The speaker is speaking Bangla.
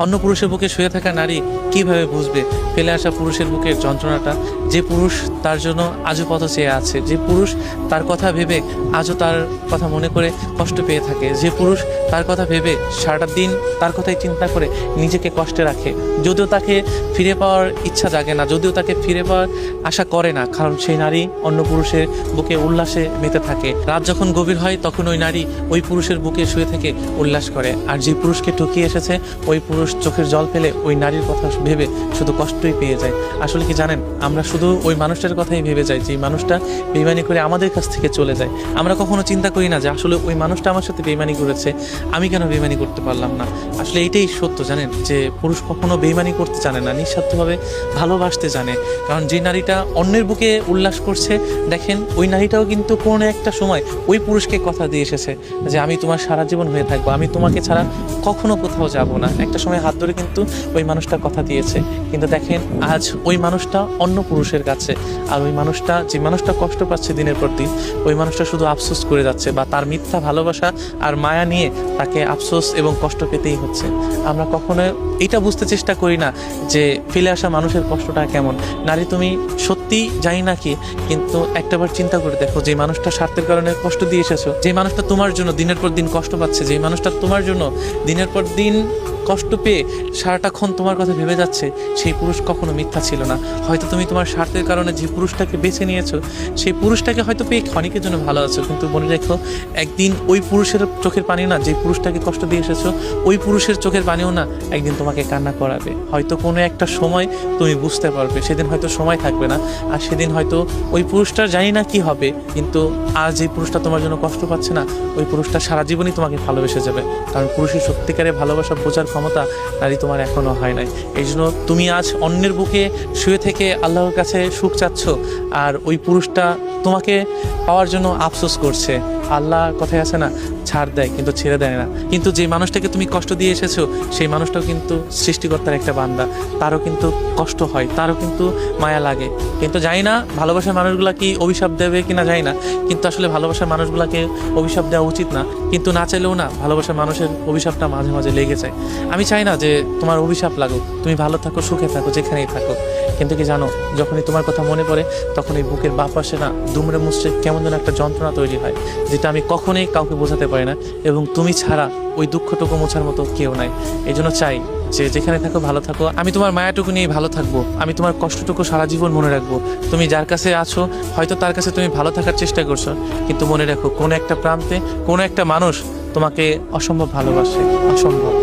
অন্য পুরুষের বুকে শুয়ে থাকা নারী কিভাবে বুঝবে ফেলে আসা পুরুষের বুকের যন্ত্রণাটা? যে পুরুষ তার জন্য আজও পথ চেয়ে আছে, যে পুরুষ তার কথা ভেবে আজও তার কথা মনে করে কষ্ট পেয়ে থাকে, যে পুরুষ তার কথা ভেবে সারাটা দিন তার কথাই চিন্তা করে নিজেকে কষ্টে রাখে, যদিও তাকে ফিরে পাওয়ার ইচ্ছা জাগে না, যদিও তাকে ফিরে পাওয়ার আশা করে না, কারণ সেই নারী অন্য পুরুষের বুকে উল্লাসে মেতে থাকে। রাত যখন গভীর হয় তখন ওই নারী ওই পুরুষের বুকে শুয়ে থেকে উল্লাস করে, আর যে পুরুষকে ঠকিয়ে এসেছে ওই পুরুষ চোখের জল ফেলে ওই নারীর কথা ভেবে শুধু কষ্টই পেয়ে যায়। আসলে কি জানেন, আমরা শুধু ওই মানুষটার কথাই ভেবে যাই যে মানুষটা বেইমানি করে আমাদের কাছ থেকে চলে যায়। আমরা কখনো চিন্তা করি না যে আসলে ওই মানুষটা আমার সাথে বেইমানি করেছে, আমি কেন বেইমানি করতে পারলাম না। আসলে এইটাই সত্য, জানেন, যে পুরুষ কখনো বেইমানি করতে জানে না, নিঃস্বার্থভাবে ভালোবাসতে জানে। কারণ যে নারীটা অন্যের বুকে উল্লাস করছে, দেখেন ওই নারীটাও কিন্তু কোনো একটা সময় ওই পুরুষকে কথা দিয়ে এসেছে যে আমি তোমার সারা জীবন হয়ে থাকবো, আমি তোমাকে ছাড়া কখনো কোথাও যাব না। একটা সময় হাত ধরে কিন্তু ওই মানুষটা কথা দিয়েছে, কিন্তু দেখেন আজ ওই মানুষটা অন্য পুরুষের কাছে, আর ওই মানুষটা, যে মানুষটা কষ্ট পাচ্ছে দিনের পর দিন, ওই মানুষটা শুধু আফসোস করে যাচ্ছে, বা তার মিথ্যা ভালোবাসা আর মায়া নিয়ে তাকে আফসোস এবং কষ্ট পেতেই হচ্ছে। আমরা কখনো এটা বুঝতে চেষ্টা করি না যে ফেলে আসা মানুষের কষ্টটা কেমন। নারী, তুমি সত্যি জানি না কি, কিন্তু একটাবার চিন্তা করে দেখো, যে মানুষটা স্বার্থের কারণে কষ্ট দিয়ে এসেছো, যে মানুষটা তোমার জন্য দিনের পর দিন কষ্ট পাচ্ছে, যে মানুষটা তোমার জন্য দিনের পর দিন কষ্ট পেয়ে সারাটাক্ষণ তোমার কথা ভেবে যাচ্ছে, সেই পুরুষ কখনো মিথ্যা ছিল না। হয়তো তুমি তোমার স্বার্থের কারণে যে পুরুষটাকে বেছে নিয়েছো, সেই পুরুষটাকে হয়তো পেয়ে ক্ষণিকের জন্য ভালো আছো, কিন্তু মনে রেখো একদিন ওই পুরুষের চোখের পানি না, যে পুরুষটাকে কষ্ট দিয়ে এসেছো, ওই পুরুষের চোখের পানিও না একদিন তোমাকে কান্না করাবে। হয়তো কোনো একটা সময় তুমি বুঝতে পারবে, সেদিন হয়তো সময় থাকবে না, আর সেদিন হয়তো ওই পুরুষটার জানি না কি হবে, কিন্তু আজ যে পুরুষটা তোমার জন্য কষ্ট পাচ্ছে না, ওই পুরুষটা সারা জীবনই তোমাকে ভালোবেসে যাবে। কারণ পুরুষের সত্যিকারে ভালোবাসা বোঝার ক্ষমতা নারী তোমার এখনো হয় নাই। এই জন্য তুমি আজ অন্যের বুকে শুয়ে থেকে আল্লাহর কাছে সুখ চাচ্ছ, আর ওই পুরুষটা তোমাকে পাওয়ার জন্য আফসোস করছে। আল্লাহ কথায় আছে না, ছাড় দেয় কিন্তু ছেড়ে দেয় না। কিন্তু যে মানুষটাকে তুমি কষ্ট দিয়ে এসেছো, সেই মানুষটাও কিন্তু সৃষ্টিকর্তার একটা বান্দা, তারও কিন্তু কষ্ট হয়, তারও কিন্তু মায়া লাগে। কিন্তু জানি না ভালোবাসার মানুষগুলা কি অভিশাপ দেবে কিনা জানি না, কিন্তু আসলে ভালোবাসার মানুষগুলাকে অভিশাপ দেওয়া উচিত না, কিন্তু না চাইলেও না ভালোবাসার মানুষের অভিশাপটা মাঝে মাঝে লেগে যায়। আমি চাই না যে তোমার অভিশাপ লাগুক, তুমি ভালো থাকো, সুখে থাকো, যেখানেই থাকো। কিন্তু কি জানো, যখনই তোমার কথা মনে পড়ে তখন এই বুকের বাঁ পাশে না দুমড়ে মুচড়ে কেমন যেন একটা যন্ত্রণা তৈরি হয়, যেটা আমি কখনোই কাউকে বোঝাতে পারি না, এবং তুমি ছাড়া ওই দুঃখটুকু মোছার মতো কেউ নাই। এই জন্য চাই যে যেখানে থাকো ভালো থাকো, আমি তোমার মায়াটুকু নিয়ে ভালো থাকবো, আমি তোমার কষ্টটুকু সারা জীবন মনে রাখবো। তুমি যার কাছে আছো হয়তো তার কাছে তুমি ভালো থাকার চেষ্টা করছো, কিন্তু মনে রাখো কোনো একটা প্রান্তে কোনো একটা মানুষ তোমাকে অসম্ভব ভালোবাসে, অসম্ভব।